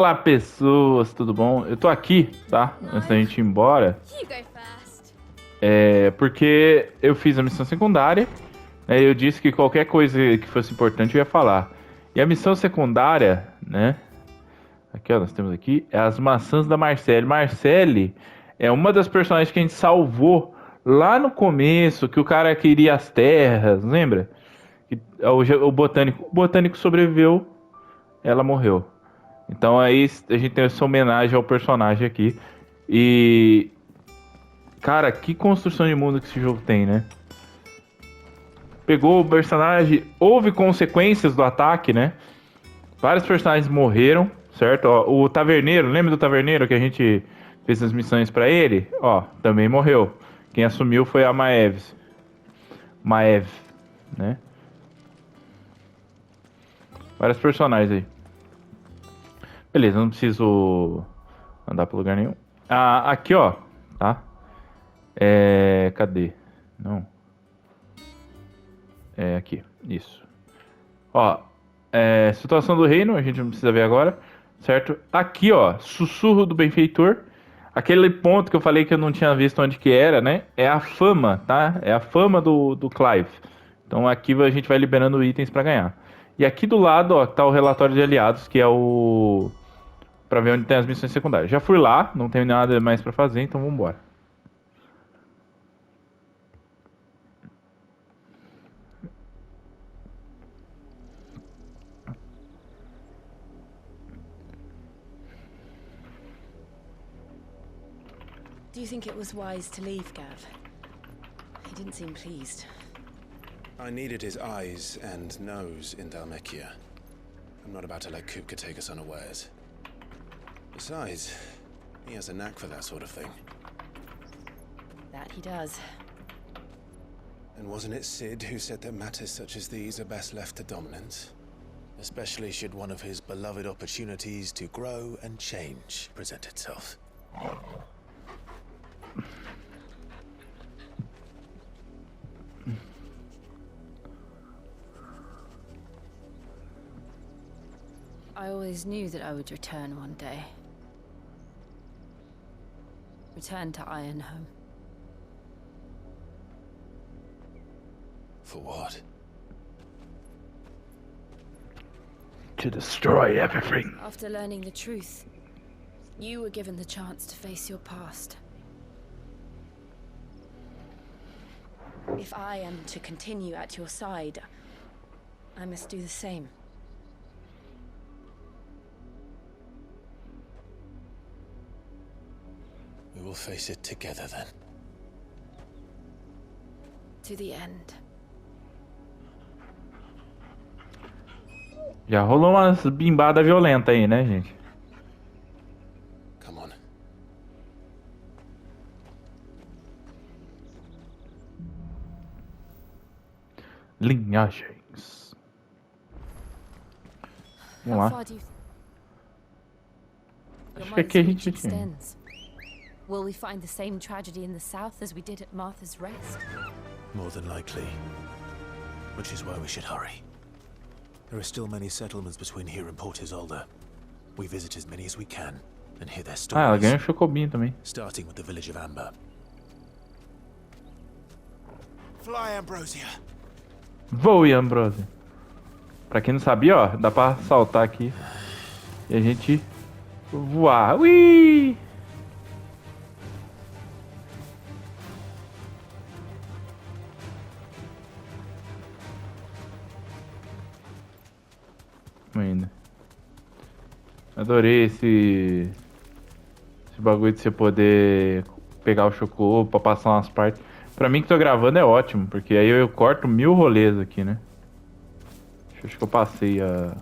Olá pessoas, tudo bom? Eu tô aqui, tá? Antes da gente ir embora, porque eu fiz a missão secundária, né? Eu disse que qualquer coisa que fosse importante eu ia falar. E a missão secundária, né? Aqui, ó, nós temos aqui, é as maçãs da Marcelle. Marcelle é uma das personagens que a gente salvou lá no começo, que o cara queria as terras, lembra? O botânico sobreviveu, ela morreu. Então aí a gente tem essa homenagem ao personagem aqui. E... Cara, que construção de mundo que esse jogo tem, né? Pegou o personagem... Houve consequências do ataque, né? Vários personagens morreram, certo? Ó, o taverneiro, lembra do taverneiro que a gente fez as missões pra ele? Ó, também morreu. Quem assumiu foi a Maeve, né? Vários personagens aí. Beleza, não preciso andar pra lugar nenhum. Ah, aqui, ó, tá? Cadê? Não. Aqui, isso. Ó, situação do reino, a gente não precisa ver agora, certo? Aqui, ó, sussurro do benfeitor. Aquele ponto que eu falei que eu não tinha visto onde que era, né? É a fama, tá? É a fama do Clive. Então aqui a gente vai liberando itens pra ganhar. E aqui do lado, ó, tá o relatório de aliados, que é o... Pra ver onde tem as missões secundárias. Já fui lá, não tenho nada mais pra fazer, então vambora. Do you think it was wise to leave, Gav? He didn't seem pleased. I needed his eyes and nose in Dalmekia. I'm not about to let Kupka take us unawares. Besides, he has a knack for that sort of thing. That he does. And wasn't it Sid who said that matters such as these are best left to dominance? Especially should one of his beloved opportunities to grow and change present itself. I always knew that I would return one day. Return to Ironhome. For what? To destroy everything. After learning the truth, you were given the chance to face your past. If I am to continue at your side, I must do the same. We will face it together then. To the end. Já rolou umas bimbadas violentas aí, né, gente? Come on. Linhagens. Vamos How lá. far do you Acho que aqui a gente tinha. extends? Will we find the same tragedy in the south as we did at Martha's Rest? More than likely. Which is why we should hurry. There are still many settlements between here and Port Isolde. We visit as many as we can and hear their Ah, ela stories. ganhou um chocobinho também. Starting with the village of Amber. Fly, Ambrosia. Voe, Ambrose. Pra quem não sabia, ó, dá pra saltar aqui e a gente voar. Ui! Ainda. Adorei esse bagulho de você poder pegar o chocobo pra passar umas partes. Pra mim que tô gravando é ótimo, porque aí eu corto 1000 rolês aqui, né? Acho que eu passei a...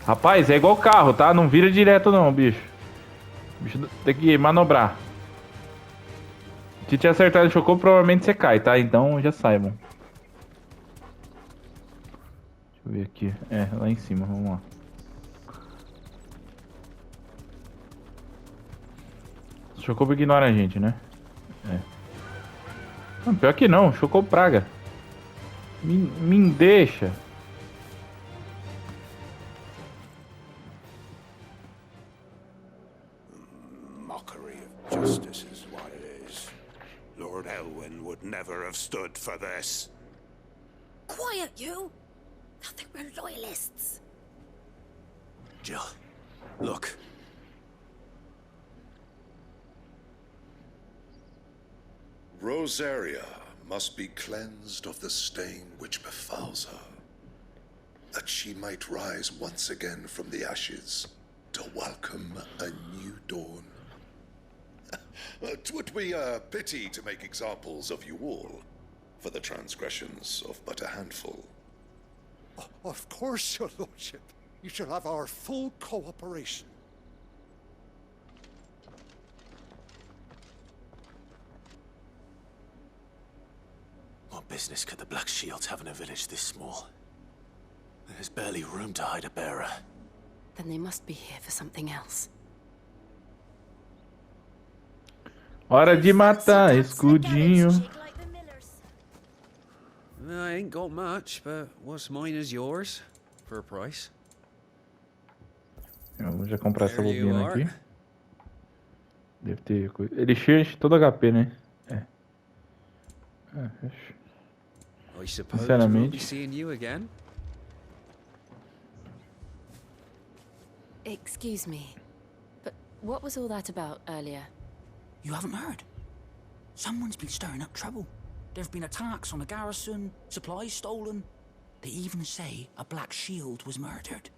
Rapaz, é igual carro, tá? Não vira direto não, bicho. O bicho tem que manobrar. Se te acertar no chocobo, provavelmente você cai, tá? Então já saibam. Deixa eu ver aqui. Lá em cima, vamos lá. O chocobo ignora a gente, né? Não, pior que não, chocobo praga. Me deixa. mockery of justice is what it is. Lord Elwyn would never have stood for this. Quiet, you! I think we're loyalists. Jill, look. Rosaria must be cleansed of the stain which befouls her, that she might rise once again from the ashes to welcome a new dawn. 'Twould be a pity to make examples of you all, for the transgressions of but a handful. Of course, your lordship. You shall have our full cooperation. What business could the Black Shields have in a village this small? There's barely room to hide a bearer. Then they must be here for something else. Hora de matar, escudinho. I ain't got much, but what's mine is yours, for a price. Eu vou já comprar essa There you bobina are. aqui. Deve ter coisa. Ele enche todo HP, né? É. I suppose Sinceramente. we'll be seeing you again. Excuse me, but what was all that about earlier? You haven't heard? Someone's been stirring up trouble. There've been attacks on the garrison, supplies stolen. They even say a Black Shield was murdered.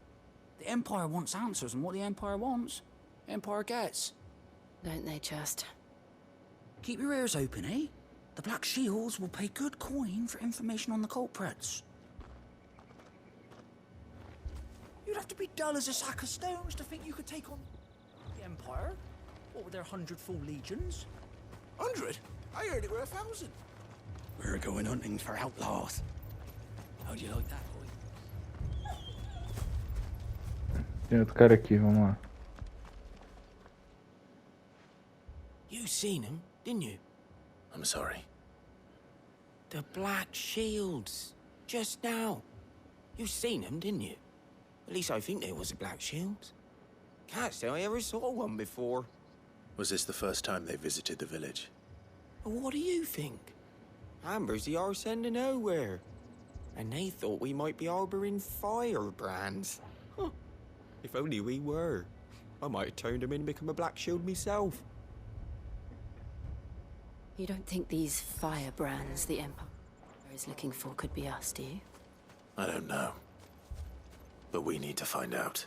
The Empire wants answers, and what the Empire wants, Empire gets. Don't they just? Keep your ears open, eh? The Black Shields will pay good coin for information on the culprits. You'd have to be dull as a sack of stones to think you could take on the Empire. What with their 100 full legions? 100? I heard it were 1,000. We're going hunting for outlaws. How do you like that, boy? Tem outro cara aqui, vamos lá. You seen him, didn't you? I'm sorry. The Black Shields. Just now. You seen them, didn't you? At least I think there was a Black Shield. Can't say I ever saw one before. Was this the first time they visited the village? But what do you think? Amber's the arse end of nowhere. And they thought we might be harboring firebrands. Huh. If only we were. I might have turned them in and become a Black Shield myself. You don't think these firebrands the Empire is looking for could be us, do you? I don't know. But we need to find out.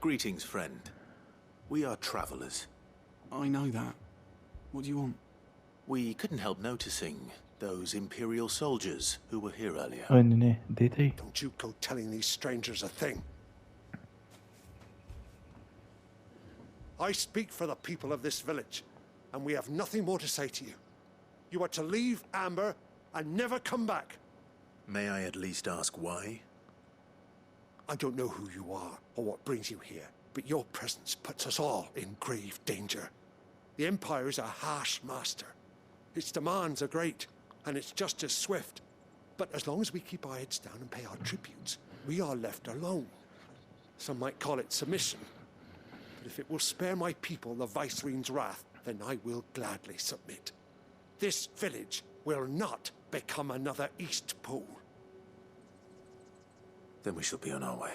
Greetings, friend. We are travelers. I know that. What do you want? We couldn't help noticing those Imperial soldiers who were here earlier. Oi, Nenê, deita aí. Don't you go telling these strangers a thing. I speak for the people of this village, and we have nothing more to say to you. You are to leave Amber and never come back. May I at least ask why? I don't know who you are or what brings you here, but your presence puts us all in grave danger. The Empire is a harsh master. Its demands are great, and its justice swift. But as long as we keep our heads down and pay our tributes, we are left alone. Some might call it submission. But if it will spare my people the Viceroy's wrath, then I will gladly submit. This village will not become another Eastpool. Then we shall be on our way.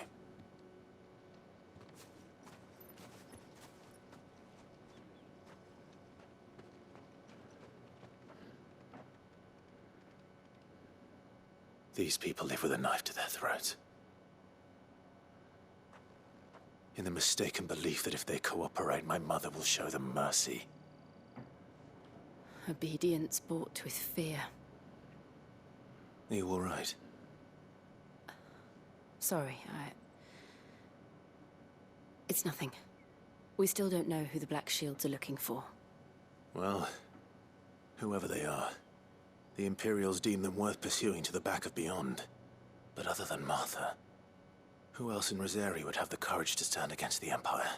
These people live with a knife to their throats. In the mistaken belief that if they cooperate, my mother will show them mercy. Obedience bought with fear. Are you all right? Sorry, It's nothing. We still don't know who the Black Shields are looking for. Well, whoever they are, the Imperials deem them worth pursuing to the back of beyond. But other than Martha, who else in Rosaria would have the courage to stand against the Empire?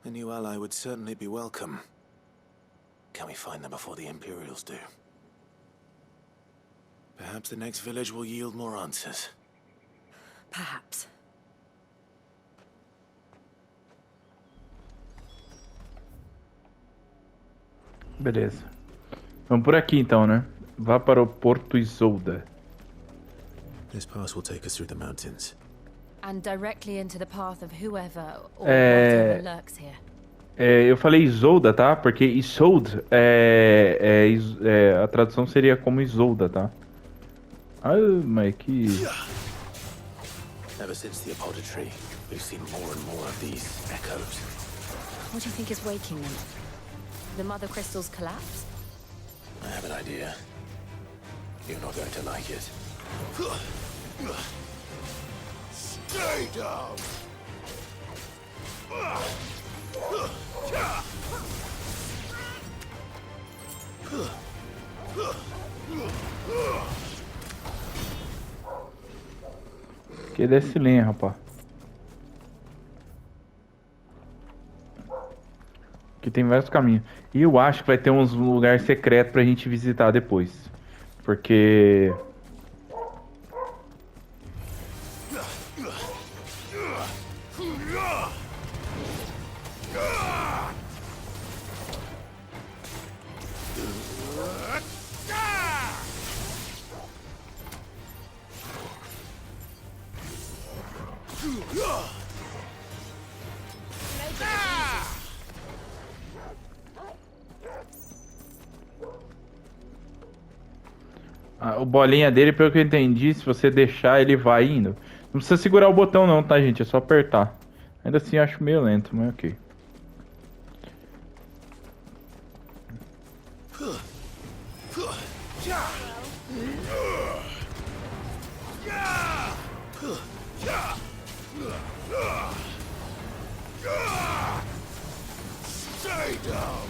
A new ally would certainly be welcome. Can we find them before the Imperials do? Perhaps the next village will yield more answers. Perhaps. Beleza. Vamos por aqui então, né? Vá para o Porto Isolda. This pass will take us through the mountains. And directly into the path of whoever or whatever lurks here. Eu falei Isolda, tá? Porque Isold a tradução seria como Isolda, tá? Ah, mas que... Ever since the apothecary, we've seen more and more of these echoes. What do you think is waking them? The mother crystal's collapse? I have an idea. You're not going to like it. Stay down! Que desce lenha, rapaz. Aqui tem vários caminhos. E eu acho que vai ter uns lugares secretos pra gente visitar depois. Porque... o bolinha dele, pelo que eu entendi, se você deixar, ele vai indo. Não precisa segurar o botão não, tá, gente? É só apertar. Ainda assim, eu acho meio lento, mas ok. Stay down!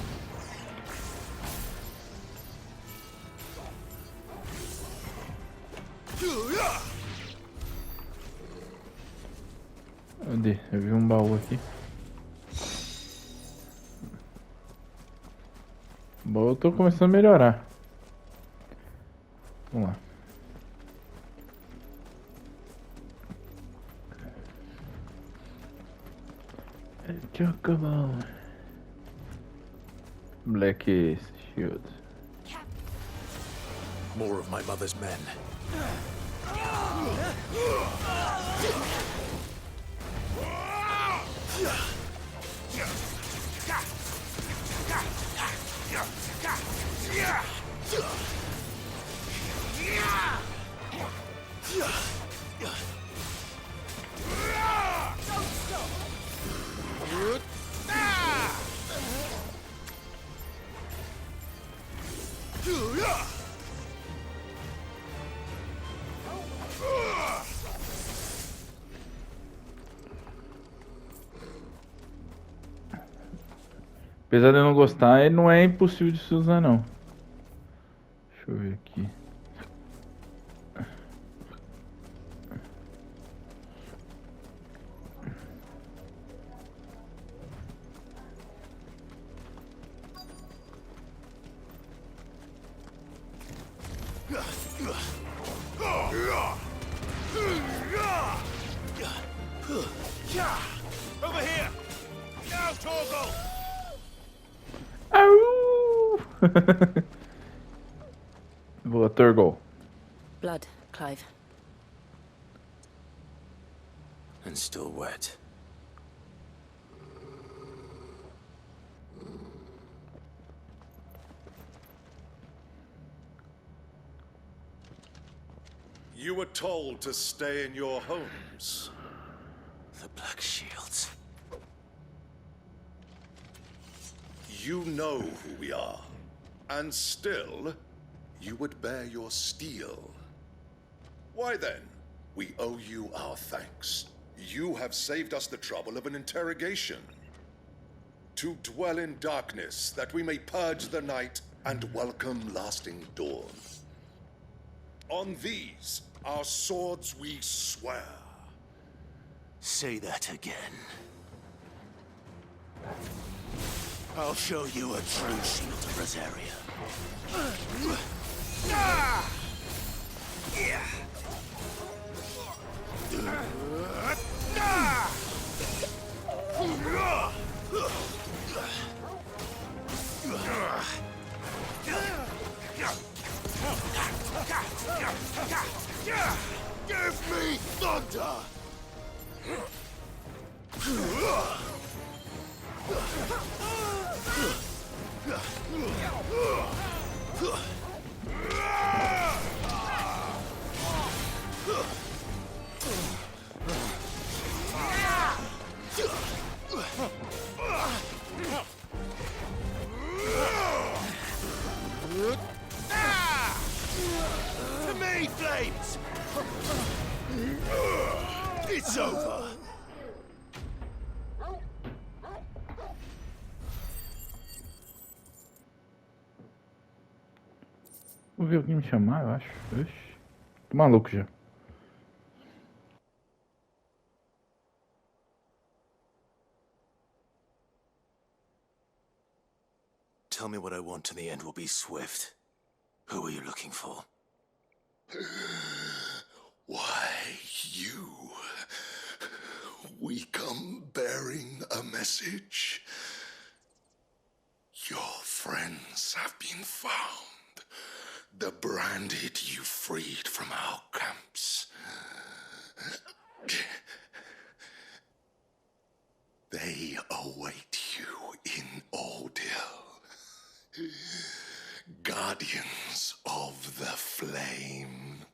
Cadê? Eu vi um baú aqui. O baú eu tô começando a melhorar. Vamos lá. Chocoball. Black shield. More of my mother's men. Apesar de eu não gostar, ele não é impossível de se usar não. Deixa eu ver aqui. Over here! Now, Torgal! Boa, Torgal. Blood, Clive. And still wet. You were told to stay in your homes. The Black Shields. You know who we are, and still, you would bear your steel. Why then, we owe you our thanks. You have saved us the trouble of an interrogation. To dwell in darkness, that we may purge the night and welcome lasting dawn. On these, our swords we swear. Say that again. I'll show you a true shield of Rosaria. thunder! To me, flames! It's over! Vou ver alguém me chamar, eu acho. Ixi, tô maluco já. Tell me what I want and the end will be swift. Who are you looking for? Why, you. We come bearing a message. Your friends have been found. The branded you freed from our camps. They await you in Ordeal. Guardians of the Flame.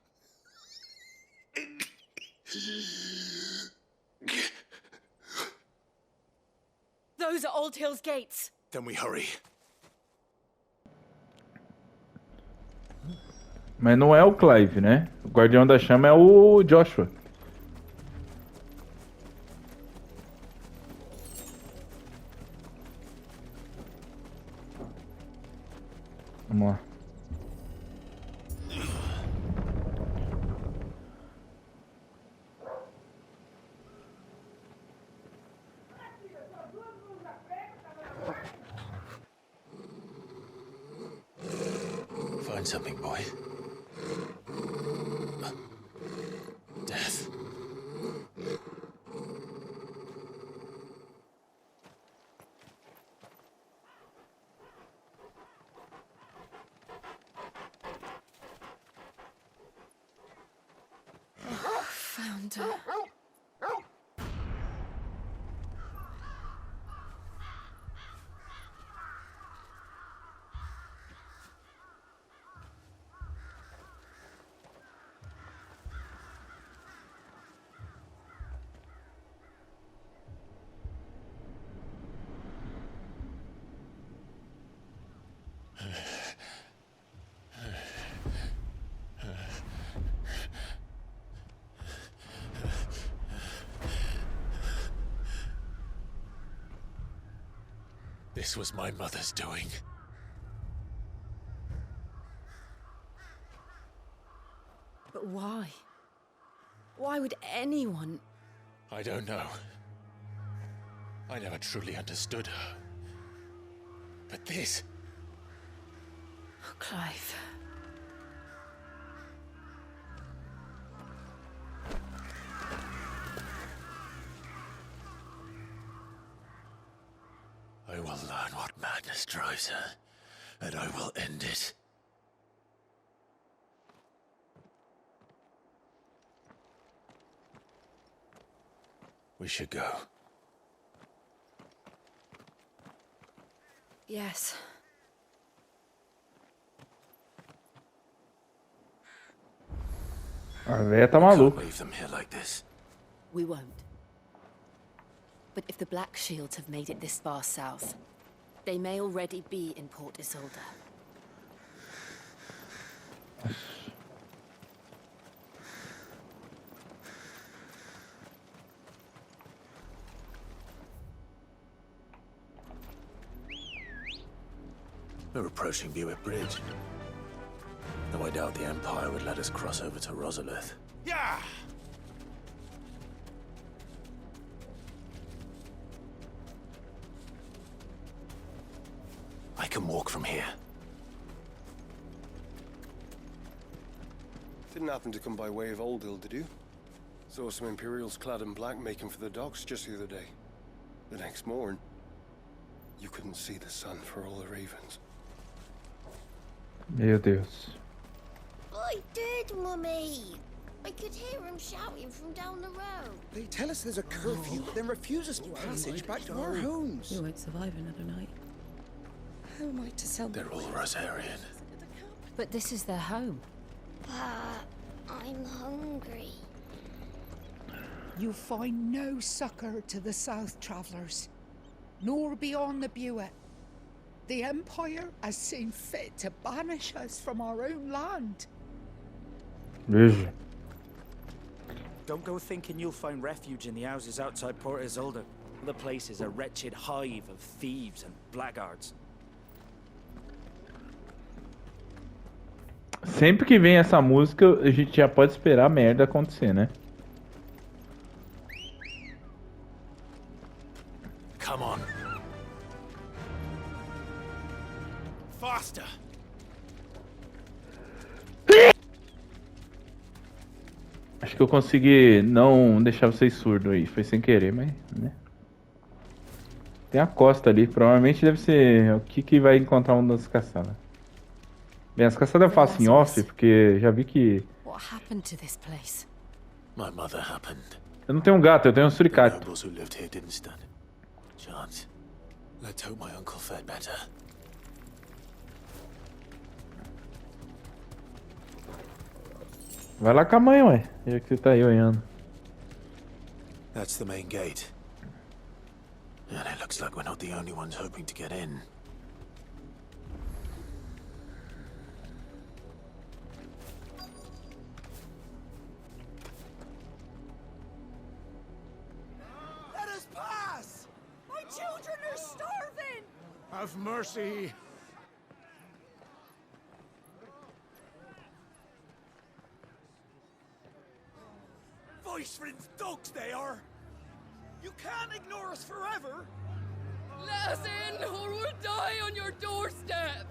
Those are Old Hill's gates. Then we hurry. Mas não é o Clive, né? O Guardião da Chama é o Joshua. Vamos lá. Find something, boy. Death. Found her. This was my mother's doing. But why? Why would anyone? I don't know. I never truly understood her. But this... Oh, Clive. I will learn what madness drives her, and I will end it. We should go. Yes. A véia tá maluca. Leave them here like this. We won't. But if the Black Shields have made it this far south, they may already be in Port Isolde. We're approaching Buick Bridge. Though I doubt the Empire would let us cross over to Rosalith. Yeah! I can walk from here. Didn't happen to come by way of Old Hill, did you? Saw some Imperials clad in black making for the docks just the other day. The next morn, you couldn't see the sun for all the ravens. Meu Deus. I did, Mummy. I could hear him shouting from down the road. They tell us there's a curfew, but then refuse us passage back to our homes. We won't survive another night. How am I to sell They're all Rosarian. But this is their home. I'm hungry. You find no succor to the south travellers, nor beyond the Buet. The Empire has seen fit to banish us from our own land. Veja. Don't go thinking you'll find refuge in the houses outside Port Isolde. The place is a wretched hive of thieves and blackguards. Sempre que vem essa música, a gente já pode esperar a merda acontecer, né? Come on. Faster! Acho que eu consegui não deixar vocês surdos aí. Foi sem querer, mas... né? Tem a costa ali. Provavelmente deve ser o que vai encontrar uma das caçadas. Bem, as caçadas eu faço em off, porque já vi que... What happened to this place? My mother happened. Eu não tenho um gato, eu tenho um suricato. The nobles who lived here didn't stand a chance. Let's hope my uncle fared better. Vai lá com a mãe, ué. Já que você tá aí olhando. That's the main gate. And it looks like we're not the only ones hoping to get in. Let us pass! My children are starving! Have mercy. Viceland's dogs they are! You can't ignore us forever! Let us in, or we'll die on your doorstep!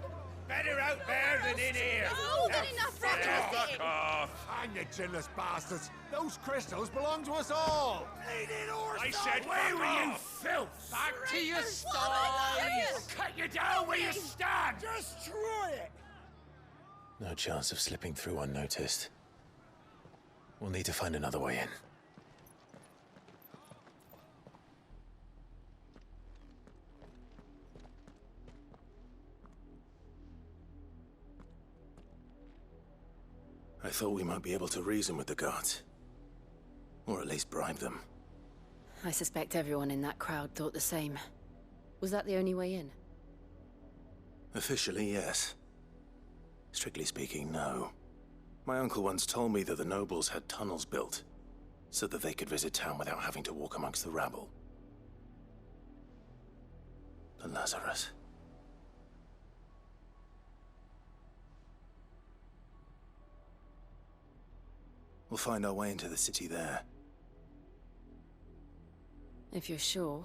Better out there than in here! More than enough Fuck off! Hang you chinless bastards! Those crystals belong to us all! I said, where were you, filth? Back to your sties! Cut you down where you stand! Destroy it! No chance of slipping through unnoticed. We'll need to find another way in. I thought we might be able to reason with the guards. Or at least bribe them. I suspect everyone in that crowd thought the same. Was that the only way in? Officially, yes. Strictly speaking, no. My uncle once told me that the nobles had tunnels built, so that they could visit town without having to walk amongst the rabble. The Lazarus. We'll find our way into the city there. If you're sure.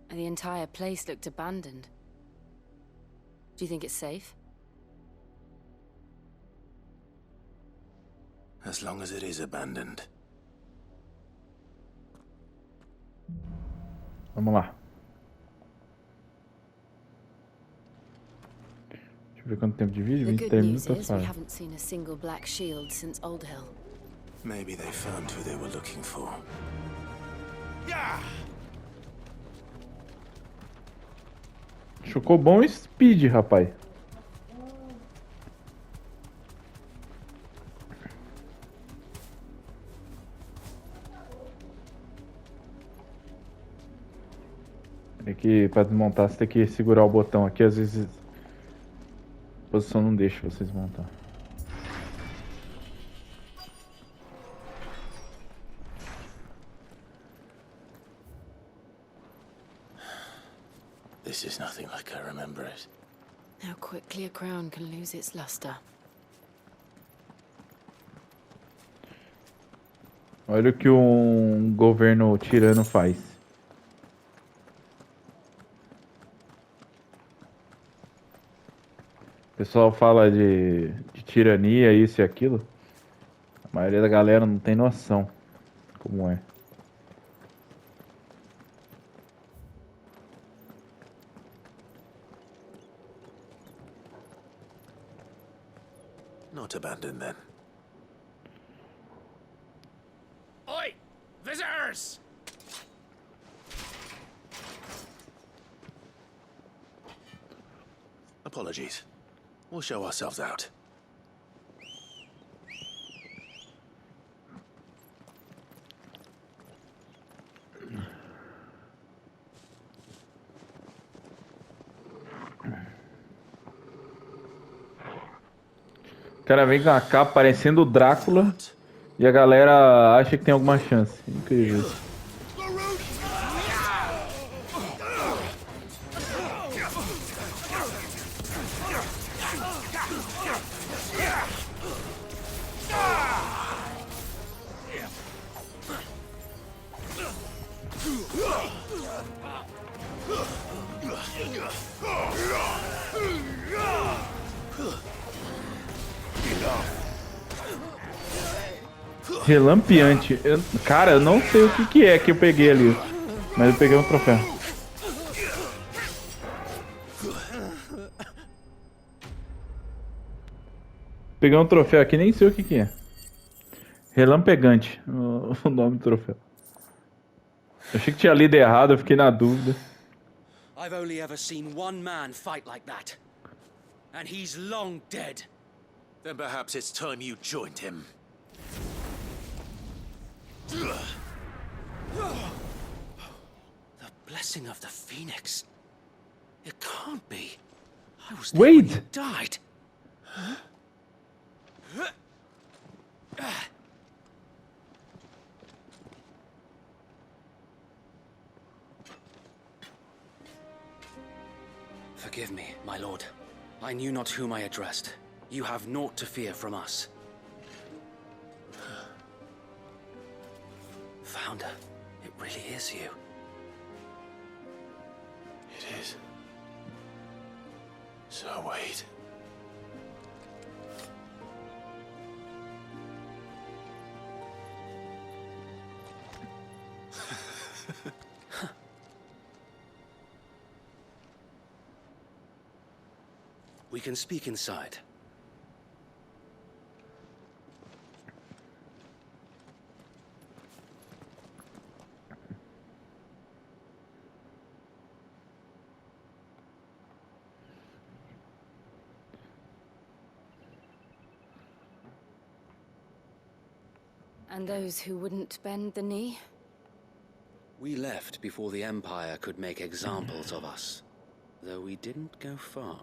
The entire place looked abandoned. Do you think it's safe? As long as it is abandoned. Vamos lá. Deixa eu ver quanto tempo de vídeo. The 23 good news minutos is we passaram. haven't seen a single black shield since Old Hill. Maybe they found who they were looking for. Yeah! Chocou bom speed, rapaz. É que pra desmontar você tem que segurar o botão aqui, às vezes a posição não deixa você desmontar. This is nothing like I remember it. How quickly a crown can lose its luster. Olha o que um governo tirano faz. O pessoal fala de tirania, isso e aquilo. A maioria da galera não tem noção como é. Not abandoned then. Oi! Visitors! Apologies. We'll show ourselves out. O cara vem com a capa parecendo o Drácula e a galera acha que tem alguma chance. Incrível. Relampeante. Cara, eu não sei o que é que eu peguei ali. Mas eu peguei um troféu. Peguei um troféu aqui, nem sei o que é. Relampegante, o nome do troféu. Eu achei que tinha lido errado, eu fiquei na dúvida. I've only ever seen one man fight like that. And he's long dead. Then perhaps it's time you joined him. The blessing of the Phoenix. It can't be. I was there when he died. Forgive me, my lord. I knew not whom I addressed. You have naught to fear from us. Founder, it really is you. It is. So wait. We can speak inside. And those who wouldn't bend the knee? We left before the Empire could make examples of us, though we didn't go far.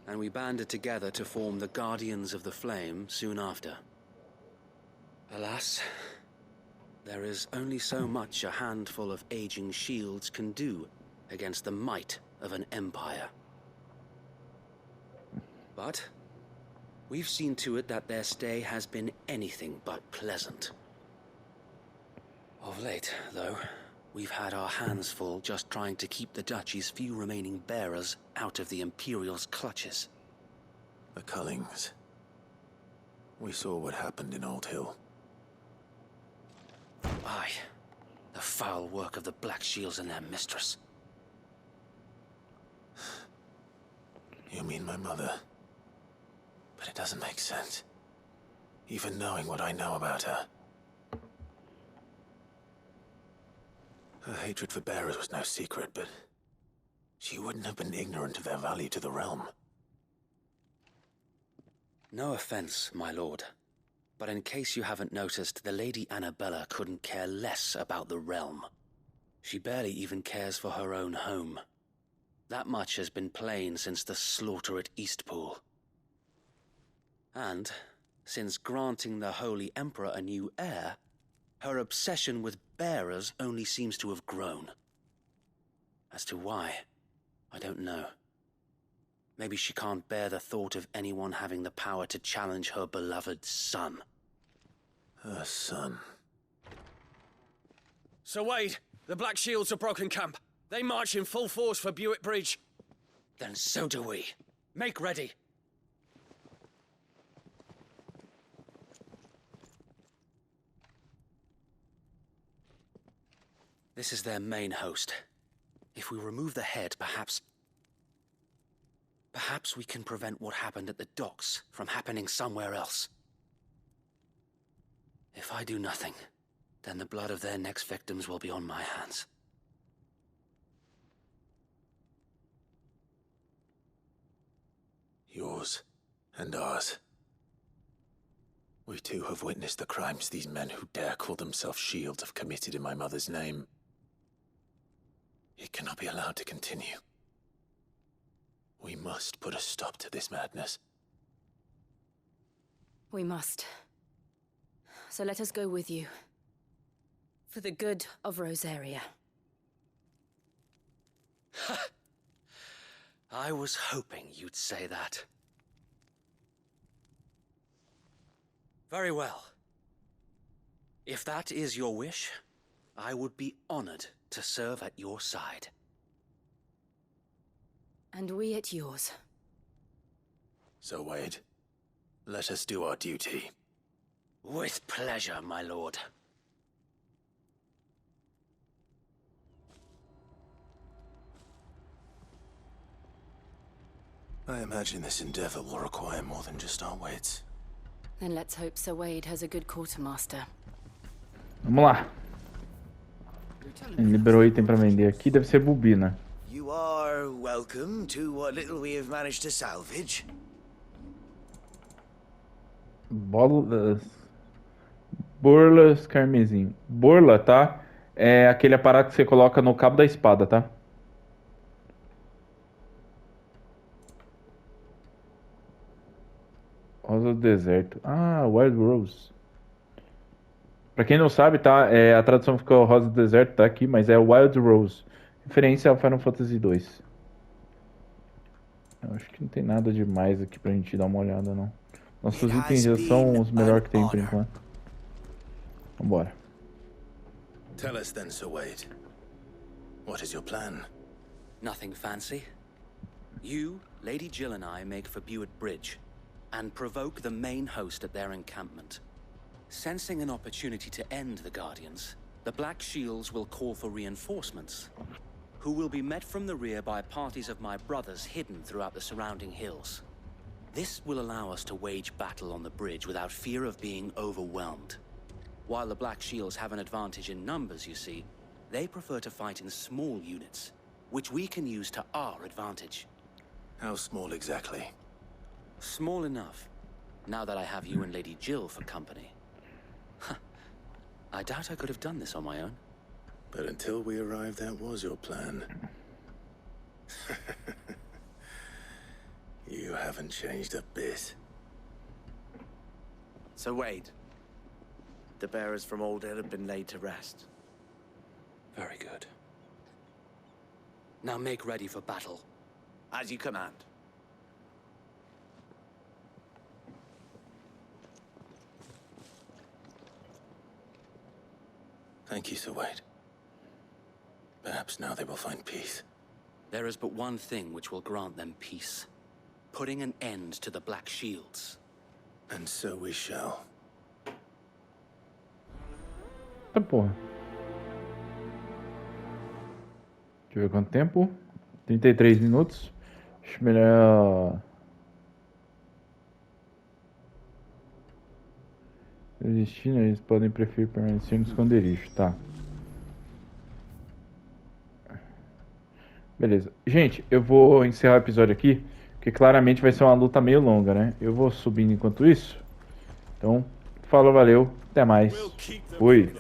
And we banded together to form the Guardians of the Flame soon after. Alas, there is only so much a handful of aging shields can do against the might of an empire. But we've seen to it that their stay has been anything but pleasant. Of late, though, we've had our hands full just trying to keep the Duchy's few remaining bearers out of the Imperial's clutches. The Cullings. We saw what happened in Old Hill. Aye. The foul work of the Black Shields and their mistress. You mean my mother? But it doesn't make sense. Even knowing what I know about her. Her hatred for bearers was no secret, but she wouldn't have been ignorant of their value to the realm. No offense, my lord, but in case you haven't noticed, the Lady Annabella couldn't care less about the realm. She barely even cares for her own home. That much has been plain since the slaughter at Eastpool. And, since granting the Holy Emperor a new heir, her obsession with bearers only seems to have grown. As to why, I don't know. Maybe she can't bear the thought of anyone having the power to challenge her beloved son. Her son. Sir Wade, the Black Shields have broken camp. They march in full force for Buick Bridge. Then so do we. Make ready. This is their main host. If we remove the head, perhaps we can prevent what happened at the docks from happening somewhere else. If I do nothing, then the blood of their next victims will be on my hands. Yours and ours. We too have witnessed the crimes these men who dare call themselves shields have committed in my mother's name. It cannot be allowed to continue. We must put a stop to this madness. We must. So let us go with you. For the good of Rosaria. I was hoping you'd say that. Very well. If that is your wish, I would be honored to serve at your side. And we at yours. So, Wade, let us do our duty. With pleasure, my lord. I imagine this endeavor will require more than just our wits. Then let's hope Sir Wade has a good quartermaster. Vamos lá. Ele liberou item pra vender aqui, deve ser bobina. You are welcome to what little we have managed to salvage. Borlas carmesim. Borla, tá? É aquele aparato que você coloca no cabo da espada, tá? Rosa do deserto. Ah, Wild Rose. Pra quem não sabe, tá? A tradução ficou Rosa do deserto, tá aqui, mas é Wild Rose. Referência ao Final Fantasy II. Eu acho que não tem nada demais aqui pra gente dar uma olhada, não. Nossos itens já são os melhores que tem por enquanto. Vambora. Tell us then, Sir Wade. What is your plan? Nothing fancy. You, Lady Jill and I make for Buett Bridge and provoke the main host at their encampment. Sensing an opportunity to end the Guardians, the Black Shields will call for reinforcements, who will be met from the rear by parties of my brothers hidden throughout the surrounding hills. This will allow us to wage battle on the bridge without fear of being overwhelmed. While the Black Shields have an advantage in numbers, you see, they prefer to fight in small units, which we can use to our advantage. How small exactly? Small enough, now that I have you and Lady Jill for company. I doubt I could have done this on my own. But until we arrived, that was your plan. You haven't changed a bit. So Wade, the bearers from Old Hill have been laid to rest. Very good. Now make ready for battle. As you command. Thank you, Sir Wade. Perhaps now they will find peace. There is but one thing which will grant them peace. Putting an end to the Black Shields. And so we shall. Tá, porra. Deixa eu ver quanto tempo. 33 minutos. Acho melhor... Existindo, eles podem preferir permanecer no esconderijo, tá? Beleza. Gente, eu vou encerrar o episódio aqui, porque claramente vai ser uma luta meio longa, né? Eu vou subindo enquanto isso. Então, falou, valeu, até mais. Fui.